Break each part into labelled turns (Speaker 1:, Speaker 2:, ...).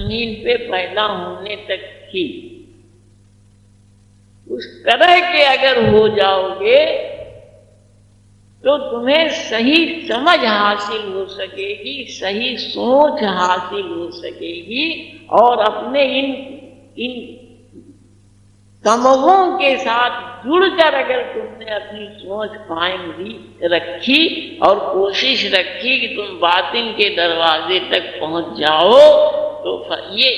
Speaker 1: زمین پہ پیدا ہونے تک کی، اس طرح کے اگر ہو جاؤ گے تو تمہیں صحیح سمجھ حاصل ہو سکے گی، صحیح سوچ حاصل ہو سکے گی، اور اپنے ان تمغوں کے ساتھ جڑ کر اگر تم نے اپنی سوچ قائم رکھی اور کوشش رکھی کہ تم باطن کے دروازے تک پہنچ جاؤ، تو یہ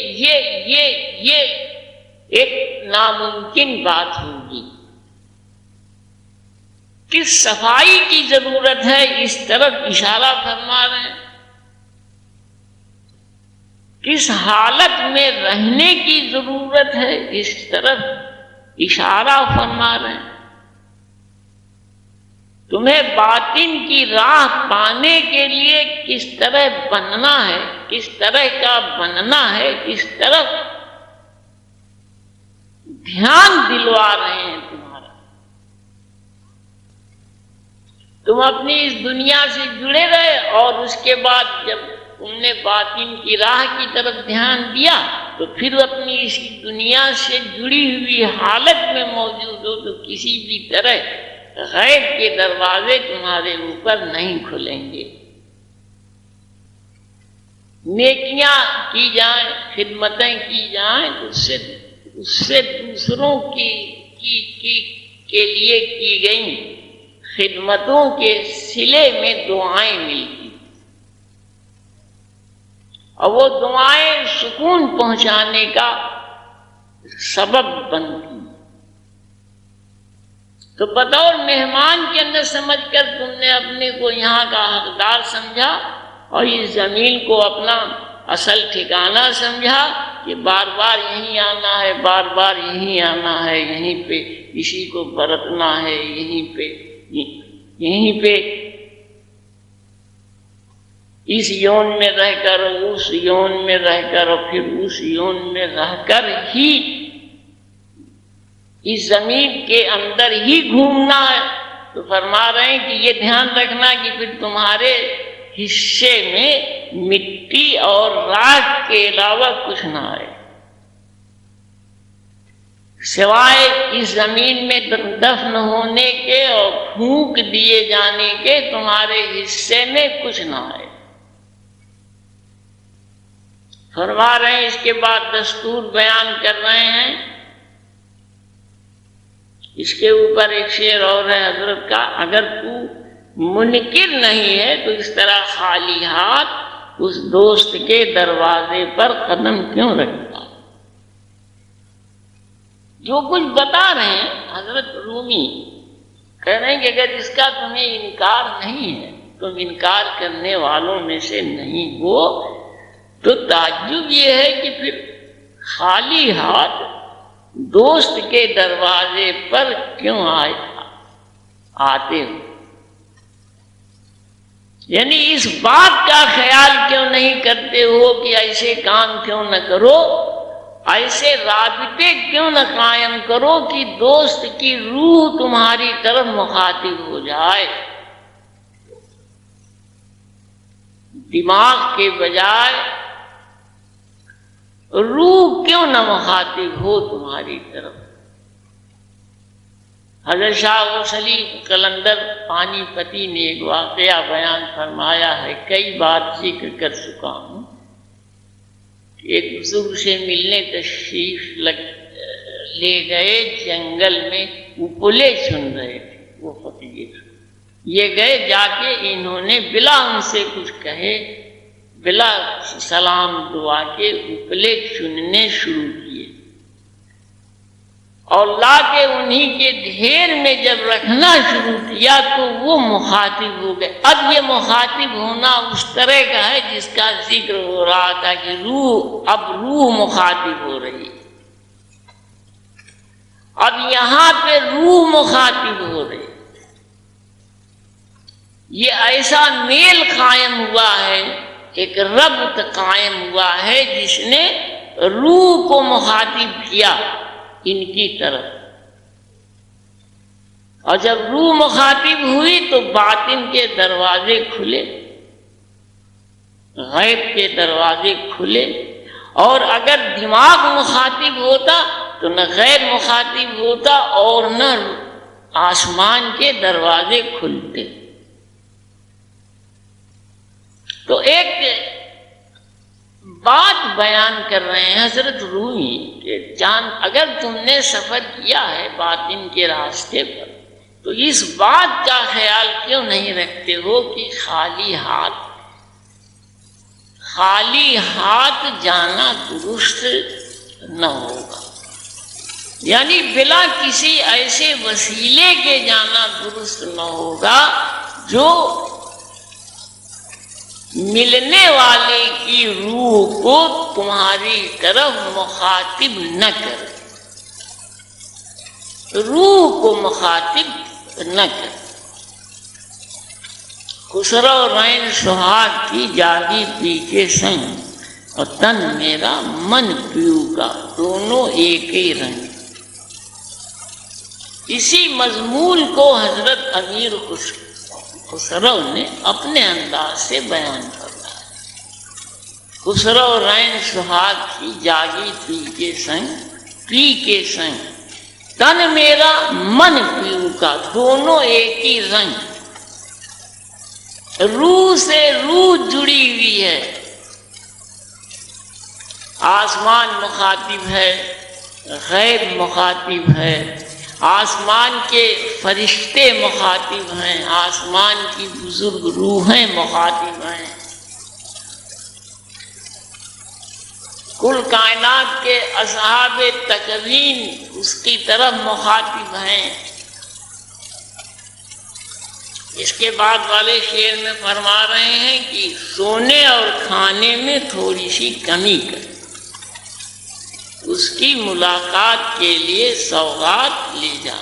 Speaker 1: ایک ناممکن بات ہوگی۔ کس صفائی کی ضرورت ہے اس طرف اشارہ فرما رہے ہیں، کس حالت میں رہنے کی ضرورت ہے اس طرف اشارہ فرما رہے ہیں۔ تمہیں باطن کی راہ پانے کے لیے کس طرح بننا ہے، کس طرح کا بننا ہے، اس طرف دھیان دلوا رہے ہیں تمہارا۔ تم اپنی اس دنیا سے جڑے رہے، اور اس کے بعد جب تم نے باطن کی راہ کی طرف دھیان دیا تو پھر اپنی اس دنیا سے جڑی ہوئی حالت میں موجود ہو تو کسی بھی طرح غیب کے دروازے تمہارے اوپر نہیں کھلیں گے۔ نیکیاں کی جائیں، خدمتیں کی جائیں تو اس سے دوسروں کے لیے کی گئیں خدمتوں کے صلے میں دعائیں ملتی، اور وہ دعائیں سکون پہنچانے کا سبب بنتی۔ تو بطور مہمان کے اندر سمجھ کر تم نے اپنے کو یہاں کا حقدار سمجھا، اور اس زمین کو اپنا اصل ٹھکانہ سمجھا کہ بار بار یہیں آنا ہے، بار بار یہیں آنا ہے، یہیں پہ اسی کو برتنا ہے، یہیں پہ اس یون میں رہ کر، اس یون میں رہ کر، اور پھر اس یون میں رہ کر ہی اس زمین کے اندر ہی گھومنا ہے۔ تو فرما رہے ہیں کہ یہ دھیان رکھنا کہ پھر تمہارے حصے میں مٹی اور راکھ کے علاوہ کچھ نہ آئے، سوائے اس زمین میں دفن ہونے کے اور پھونک دیے جانے کے تمہارے حصے میں کچھ نہ آئے۔ فرما رہے ہیں، اس کے بعد دستور بیان کر رہے ہیں۔ اس کے اوپر ایک شعر اور ہے حضرت کا، اگر تو منکر نہیں ہے تو اس طرح خالی ہاتھ اس دوست کے دروازے پر قدم کیوں رکھتا؟ جو کچھ بتا رہے ہیں حضرت رومی کہہ رہے ہیں کہ اگر اس کا تمہیں انکار نہیں ہے، تم انکار کرنے والوں میں سے نہیں ہو، تو تعجب یہ ہے کہ پھر خالی ہاتھ دوست کے دروازے پر کیوں آتے ہو؟ یعنی اس بات کا خیال کیوں نہیں کرتے ہو کہ ایسے کام کیوں نہ کرو، ایسے رابطے کیوں نہ قائم کرو کہ دوست کی روح تمہاری طرف مخاطب ہو جائے، دماغ کے بجائے روح کیوں نہ مخاطب ہو تمہاری طرف۔ حضرت شاہ غوث علی قلندر پانی پتی نے ایک واقعہ بیان فرمایا ہے، کئی بار ذکر کر چکا ہوں۔ ایک بزرگ سے ملنے تشریف لے گئے، جنگل میں اپلے چن رہے تھے وہ فقیر۔ یہ گئے، جا کے انہوں نے بلا ان سے کچھ کہے، بلا سلام دعا کے اپلے چننے شروع کیے، اور لا کے انہی کے ڈھیر میں جب رکھنا شروع کیا تو وہ مخاطب ہو گئے۔ اب یہ مخاطب ہونا اس طرح کا ہے جس کا ذکر ہو رہا تھا کہ روح مخاطب ہو رہی ہے، اب یہاں پہ روح مخاطب ہو رہی ہے۔ یہ ایسا میل قائم ہوا ہے، ایک ربط قائم ہوا ہے جس نے روح کو مخاطب کیا ان کی طرف، اور جب روح مخاطب ہوئی تو باطن کے دروازے کھلے، غیب کے دروازے کھلے، اور اگر دماغ مخاطب ہوتا تو نہ غیر مخاطب ہوتا اور نہ آسمان کے دروازے کھلتے۔ تو ایک بات بیان کر رہے ہیں حضرت رومی کہ اگر تم نے سفر کیا ہے باطن کے راستے پر تو اس بات کا خیال کیوں نہیں رکھتے ہو کہ خالی ہاتھ جانا درست نہ ہوگا، یعنی بلا کسی ایسے وسیلے کے جانا درست نہ ہوگا جو ملنے والے کی روح کو تمہاری طرف مخاطب نہ کرے، روح کو مخاطب نہ کرے۔ خسرو رین سہاگ کی جاگی پی کے سنگ اور تن میرا من پیو کا، دونوں ایک ہی رنگ۔ اسی مضمون کو حضرت امیر خسرو نے اپنے انداز سے بیان کرنا ہے۔ خسرو رین سہاگ کی جاگی پی کے سنگ تن میرا من پیو کا، دونوں ایک ہی رنگ۔ روح سے روح جڑی ہوئی ہے، آسمان مخاطب ہے، غیر مخاطب ہے، آسمان کے فرشتے مخاطب ہیں، آسمان کی بزرگ روحیں مخاطب ہیں، کل کائنات کے اصحاب تکوین اس کی طرف مخاطب ہیں۔ اس کے بعد والے شعر میں فرما رہے ہیں کہ سونے اور کھانے میں تھوڑی سی کمی کر، اس کی ملاقات کے لیے سوغات لے جا۔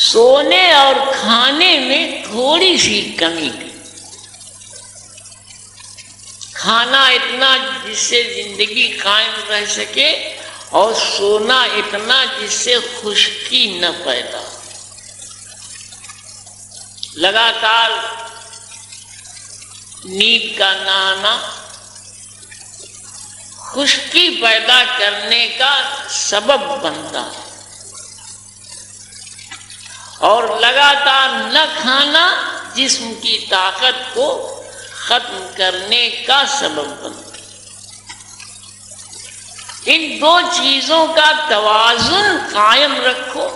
Speaker 1: سونے اور کھانے میں تھوڑی سی کمی کر، کھانا اتنا جس سے زندگی قائم رہ سکے اور سونا اتنا جس سے خشکی نہ پیدا ہو۔ لگاتار نیند کا نہ آنا خشکی پیدا کرنے کا سبب بنتا ہے، اور لگاتار نہ کھانا جسم کی طاقت کو ختم کرنے کا سبب بنتا ہے۔ ان دو چیزوں کا توازن قائم رکھو،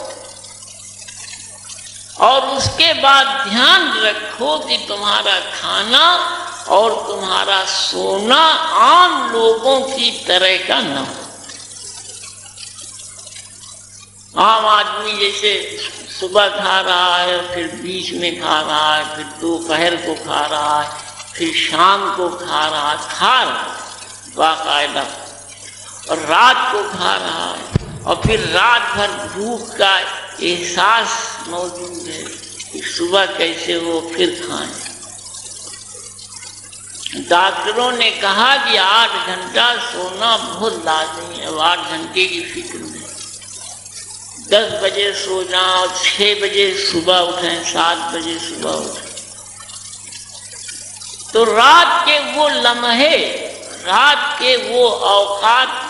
Speaker 1: اور اس کے بعد دھیان رکھو کہ تمہارا کھانا اور تمہارا سونا عام لوگوں کی طرح کا نہ ہو۔ عام آدمی جیسے صبح کھا رہا ہے، پھر بیچ میں کھا رہا ہے، پھر دوپہر کو کھا رہا ہے، پھر شام کو کھا رہا ہے باقاعدہ، اور رات کو کھا رہا ہے، اور پھر رات بھر بھوک کا احساس موجود ہے کہ صبح کیسے ہو پھر کھائیں۔ ڈاکٹروں نے کہا کہ 8 گھنٹہ سونا بہت لازمی ہے، 8 گھنٹے کی فکر میں 10 بجے سو جائیں اور 6 بجے صبح اٹھیں، 7 بجے صبح اٹھیں۔ تو رات کے وہ لمحے، رات کے وہ اوقات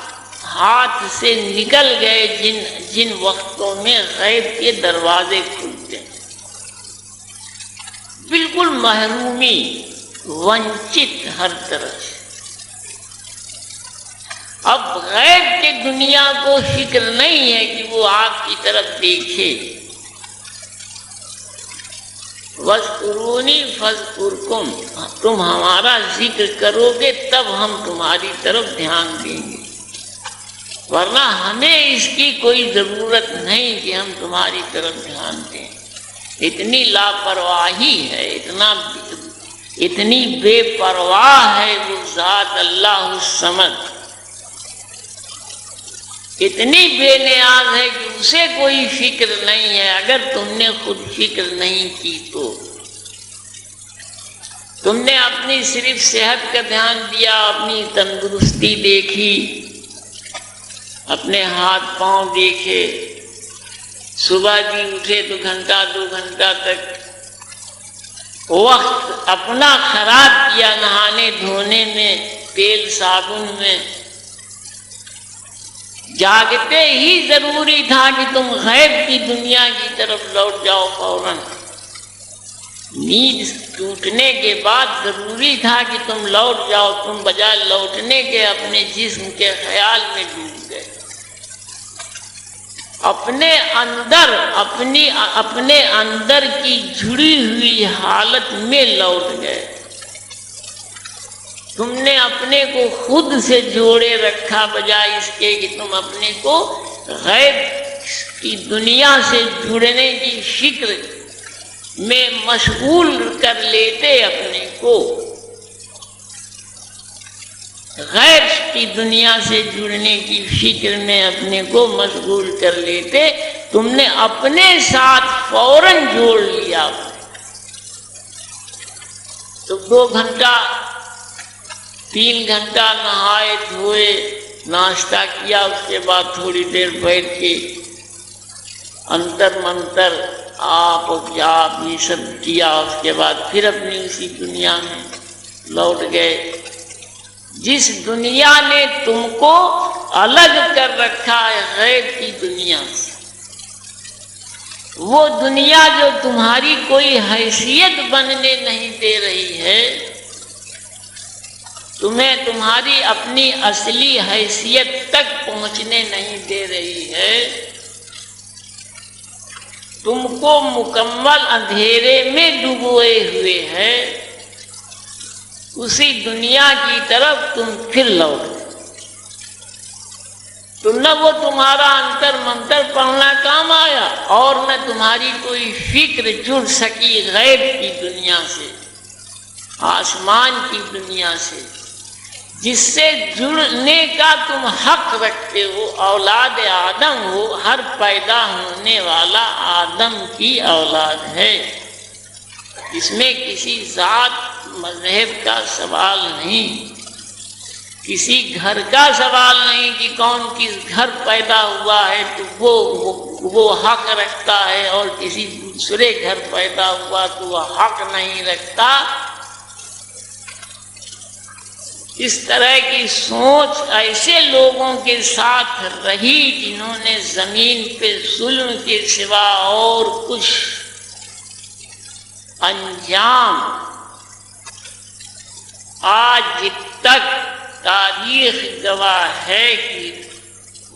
Speaker 1: ہاتھ سے نکل گئے جن وقتوں میں غیب کے دروازے کھلتے ہیں، بالکل محرومی، ونچت ہر طرح سے۔ اب غیب کی دنیا کو فکر نہیں ہے کہ وہ آپ کی طرف دیکھے۔ وَاذْكُرُونِي فَاذْكُرْكُمْ، تم ہمارا ذکر کرو گے تب ہم تمہاری طرف دھیان دیں گے، ورنہ ہمیں اس کی کوئی ضرورت نہیں کہ ہم تمہاری طرف دھیان دیں۔ اتنی لاپرواہی ہے، اتنی بے پرواہ ہے وہ ذات اللہ الصمد، اتنی بے نیاز ہے کہ اسے کوئی فکر نہیں ہے۔ اگر تم نے خود فکر نہیں کی تو تم نے اپنی صرف صحت کا دھیان دیا، اپنی تندرستی دیکھی، اپنے ہاتھ پاؤں دیکھے، صبح بھی اٹھے تو گھنٹہ 2 گھنٹہ تک وقت اپنا خراب کیا نہانے دھونے میں، تیل صابن میں، جاگتے ہی ضروری تھا کہ تم غیب کی دنیا کی طرف لوٹ جاؤ فوراً۔ نیند ٹوٹنے کے بعد ضروری تھا کہ تم لوٹ جاؤ، تم بجائے لوٹنے کے اپنے جسم کے خیال میں ڈوب گئے، اپنے اندر کی جڑی ہوئی حالت میں لوٹ گئے۔ تم نے اپنے کو خود سے جوڑے رکھا بجائے اس کے کہ تم اپنے کو غیب کی دنیا سے جڑنے کی فکر میں مشغول کر لیتے، اپنے کو غیب کی دنیا سے جڑنے کی فکر میں اپنے کو مشغول کر لیتے۔ تم نے اپنے ساتھ فوراً جوڑ لیا۔ تو 2 گھنٹہ 3 گھنٹہ نہائے دھوئے، ناشتہ کیا، اس کے بعد تھوڑی دیر بیٹھ کے انتر منتر آپ جاپ یہ سب کیا، اس کے بعد پھر اپنی اسی دنیا میں لوٹ گئے، جس دنیا نے تم کو الگ کر رکھا ہے غیب کی دنیا سے۔ وہ دنیا جو تمہاری کوئی حیثیت بننے نہیں دے رہی ہے، تمہیں تمہاری اپنی اصلی حیثیت تک پہنچنے نہیں دے رہی ہے، تم کو مکمل اندھیرے میں ڈبوئے ہوئے ہے، اسی دنیا کی طرف تم پھر لوٹ۔ تو نہ وہ تمہارا انتر منتر پڑھنا کام آیا، اور نہ تمہاری کوئی فکر جڑ سکی غیب کی دنیا سے، آسمان کی دنیا سے، جس سے جڑنے کا تم حق رکھتے ہو۔ اولاد آدم ہو، ہر پیدا ہونے والا آدم کی اولاد ہے، اس میں کسی ذات مذہب کا سوال نہیں، کسی گھر کا سوال نہیں کہ کون کس گھر پیدا ہوا ہے تو وہ حق رکھتا ہے، اور کسی دوسرے گھر پیدا ہوا تو وہ حق نہیں رکھتا۔ اس طرح کی سوچ ایسے لوگوں کے ساتھ رہی جنہوں نے زمین پہ ظلم کے سوا اور کچھ انجام آج تک تاریخ گواہ ہے کہ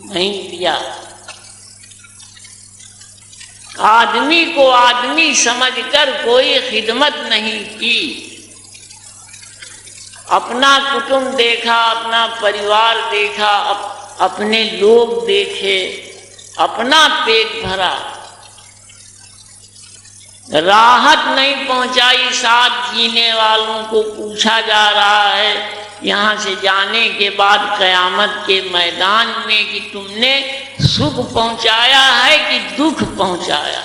Speaker 1: نہیں دیا۔ آدمی کو آدمی سمجھ کر کوئی خدمت نہیں کی، اپنا کٹمب دیکھا، اپنا پریوار دیکھا، اپنے لوگ دیکھے، اپنا پیٹ بھرا، راحت نہیں پہنچائی۔ ساتھ جینے والوں کو پوچھا جا رہا ہے یہاں سے جانے کے بعد قیامت کے میدان میں کہ تم نے سکھ پہنچایا ہے کہ دکھ پہنچایا۔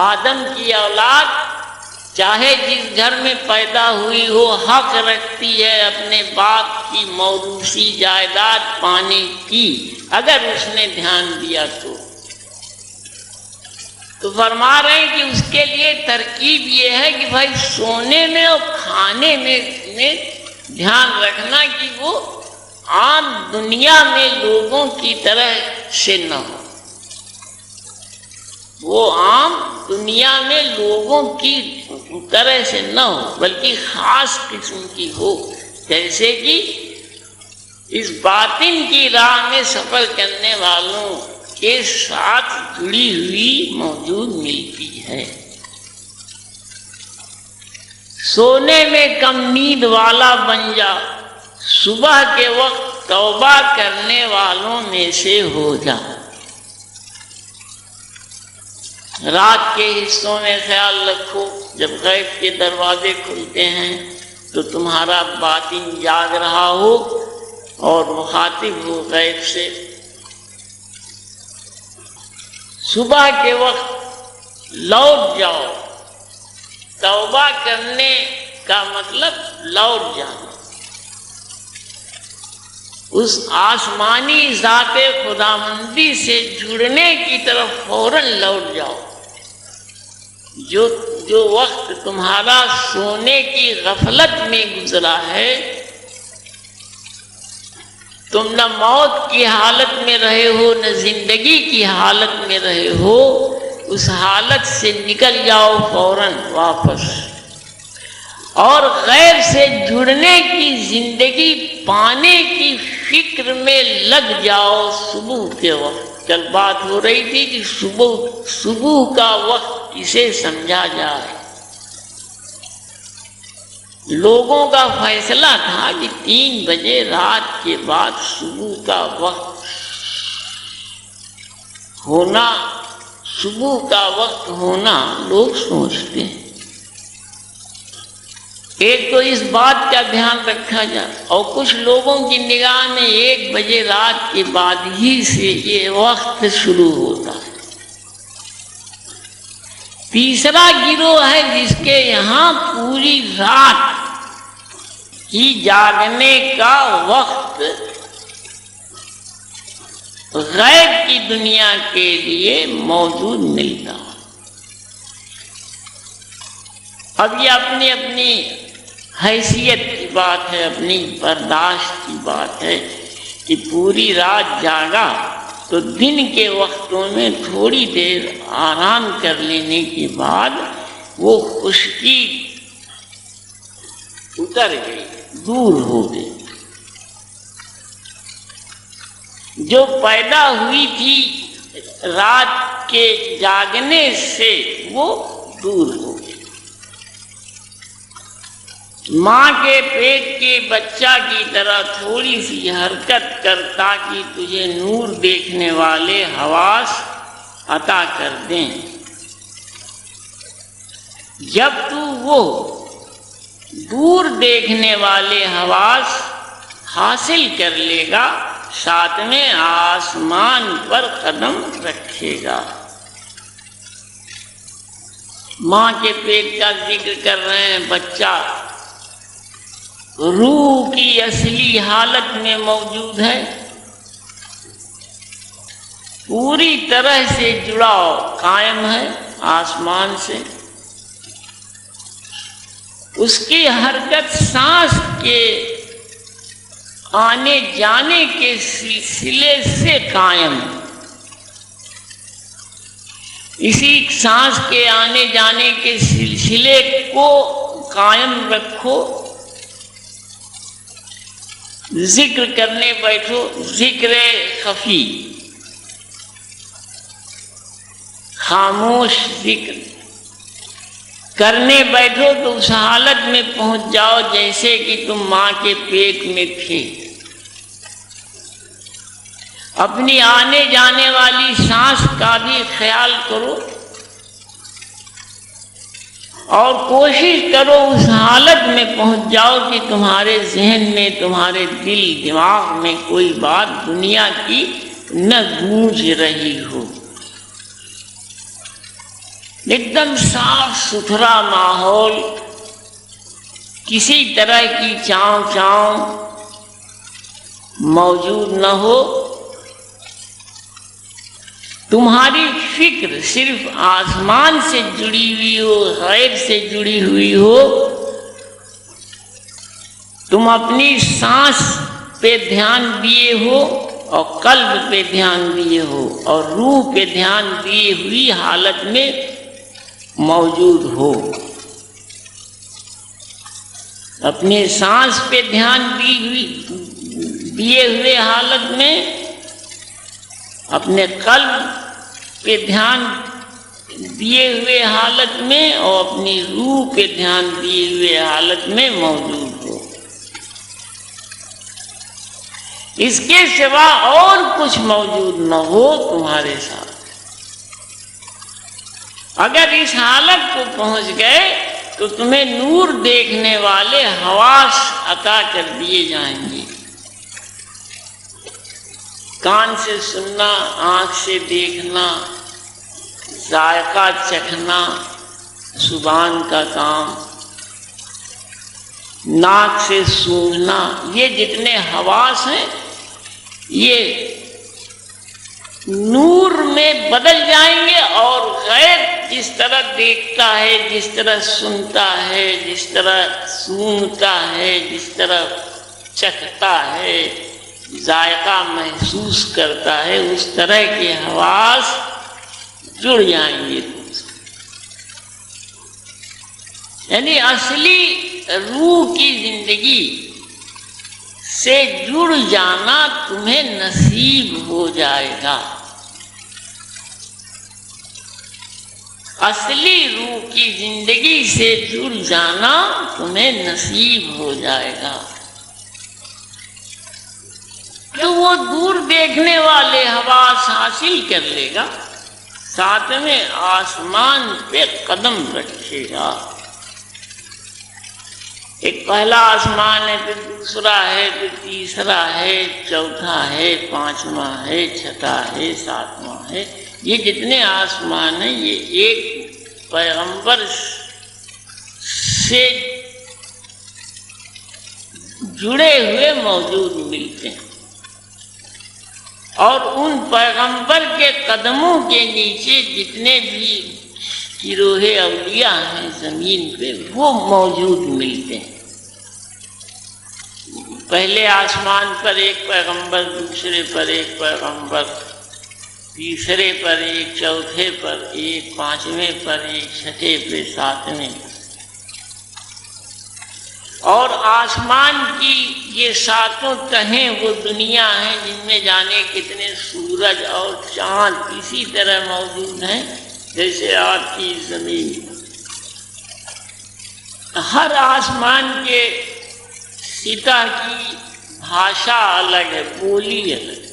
Speaker 1: آدم کی اولاد چاہے جس گھر میں پیدا ہوئی ہو حق رکھتی ہے اپنے باپ کی موروثی جائیداد پانے کی، اگر اس نے دھیان دیا تو فرما رہے ہیں کہ اس کے لیے ترکیب یہ ہے کہ بھائی سونے میں اور کھانے میں دھیان رکھنا کہ وہ عام دنیا میں لوگوں کی طرح سے نہ ہو، وہ عام دنیا میں لوگوں کی طرح سے نہ ہو بلکہ خاص قسم کی ہو، جیسے کہ اس باطن کی راہ میں سفر کرنے والوں کے ساتھ جڑی ہوئی موجود ملتی ہے۔ سونے میں کم نیند والا بن جا، صبح کے وقت توبہ کرنے والوں میں سے ہو جا۔ رات کے حصوں میں خیال رکھو، جب غیب کے دروازے کھلتے ہیں تو تمہارا باطن جاگ رہا ہو اور مخاطب ہو غیب سے۔ صبح کے وقت لوٹ جاؤ، توبہ کرنے کا مطلب لوٹ جانا، اس آسمانی ذات خداوندی سے جڑنے کی طرف فوراً لوٹ جاؤ۔ جو وقت تمہارا سونے کی غفلت میں گزرا ہے، تم نہ موت کی حالت میں رہے ہو نہ زندگی کی حالت میں رہے ہو، اس حالت سے نکل جاؤ فوراً واپس، اور غیر سے جڑنے کی زندگی پانے کی فکر میں لگ جاؤ صبح کے وقت۔ کل بات ہو رہی تھی کہ صبح کا وقت کسے سمجھا جائے۔ لوگوں کا فیصلہ تھا کہ 3 بجے رات کے بعد صبح کا وقت ہونا، صبح کا وقت ہونا لوگ سوچتے ہیں۔ ایک تو اس بات کا دھیان رکھا جائے، اور کچھ لوگوں کی نگاہ میں 1 بجے رات کے بعد ہی سے یہ وقت شروع ہوتا ہے۔ تیسرا گروہ ہے جس کے یہاں پوری رات کی جاگنے کا وقت غیب کی دنیا کے لیے موجود ملتا۔ اب یہ اپنی اپنی حیثیت کی بات ہے، اپنی برداشت کی بات ہے کہ پوری رات جاگا تو دن کے وقتوں میں تھوڑی دیر آرام کر لینے کے بعد وہ خشکی اتر گئی، دور ہو گئی، جو پیدا ہوئی تھی رات کے جاگنے سے وہ دور ہو گئی۔ ماں کے پیٹ کے بچہ کی طرح تھوڑی سی حرکت کر تاکہ تجھے نور دیکھنے والے حواس عطا کر دیں۔ جب تو وہ دور دیکھنے والے حواس حاصل کر لے گا، 7ویں آسمان پر قدم رکھے گا۔ ماں کے پیٹ کا ذکر کر رہے ہیں، بچہ روح کی اصلی حالت میں موجود ہے، پوری طرح سے جڑاؤ قائم ہے آسمان سے۔ اس کی حرکت سانس کے آنے جانے کے سلسلے سے قائم ہے۔ اسی سانس کے آنے جانے کے سلسلے کو قائم رکھو۔ ذکر کرنے بیٹھو، ذکر خفی، خاموش ذکر کرنے بیٹھو تو اس حالت میں پہنچ جاؤ جیسے کہ تم ماں کے پیٹ میں تھے۔ اپنی آنے جانے والی سانس کا بھی خیال کرو، اور کوشش کرو اس حالت میں پہنچ جاؤ کہ تمہارے ذہن میں، تمہارے دل دماغ میں کوئی بات دنیا کی نہ گونج رہی ہو۔ ایک دم صاف ستھرا ماحول، کسی طرح کی چاؤں چاؤں موجود نہ ہو، تمہاری فکر صرف آسمان سے جڑی ہوئی ہو، غیب سے جڑی ہوئی ہو، تم اپنی سانس پہ دھیان دیے ہو اور قلب پہ دھیان دیے ہو اور روح پہ دھیان دیے ہوئی حالت میں موجود ہو۔ اپنے سانس پہ دھیان دیے ہوئے حالت میں، اپنے قلب پہ دھیان دیے ہوئے حالت میں اور اپنی روح پہ دھیان دیے ہوئے حالت میں موجود ہو۔ اس کے سوا اور کچھ موجود نہ ہو تمہارے ساتھ۔ اگر اس حالت کو پہنچ گئے تو تمہیں نور دیکھنے والے حواس عطا کر دیے جائیں گے۔ کان سے سننا، آنکھ سے دیکھنا، ذائقہ چکھنا، زبان کا کام، ناک سے سونگھنا، یہ جتنے حواس ہیں یہ نور میں بدل جائیں گے اور غیب جس طرح دیکھتا ہے، جس طرح سنتا ہے، جس طرح سونگتا ہے، جس طرح چکھتا ہے، ذائقہ محسوس کرتا ہے، اس طرح کے حواس جڑ جائیں گے تم سے۔ یعنی اصلی روح کی زندگی سے جڑ جانا تمہیں نصیب ہو جائے گا۔ اصلی روح کی زندگی سے جڑ جانا تمہیں نصیب ہو جائے گا۔ تو وہ دور دیکھنے والے حواس حاصل کر لے گا، ساتویں آسمان پہ قدم رکھے گا۔ ایک پہلا آسمان ہے، پھر دوسرا ہے، پھر تیسرا ہے، چوتھا ہے، پانچواں ہے، چھٹا ہے، ساتواں ہے۔ یہ جتنے آسمان ہیں یہ ایک پیغمبر سے جڑے ہوئے موجود ملتے ہیں، اور ان پیغمبر کے قدموں کے نیچے جتنے بھی گروہ اولیاء ہیں زمین پہ وہ موجود ملتے ہیں۔ پہلے آسمان پر ایک پیغمبر، دوسرے پر ایک پیغمبر، تیسرے پر ایک، چوتھے پر ایک، پانچویں پر ایک، چھٹے پہ ساتویں۔ اور آسمان کی یہ ساتوں تہیں وہ دنیا ہیں جن میں جانے کتنے سورج اور چاند اسی طرح موجود ہیں جیسے آپ کی زمین۔ ہر آسمان کے سطح کی بھاشا الگ ہے، بولی الگ ہے۔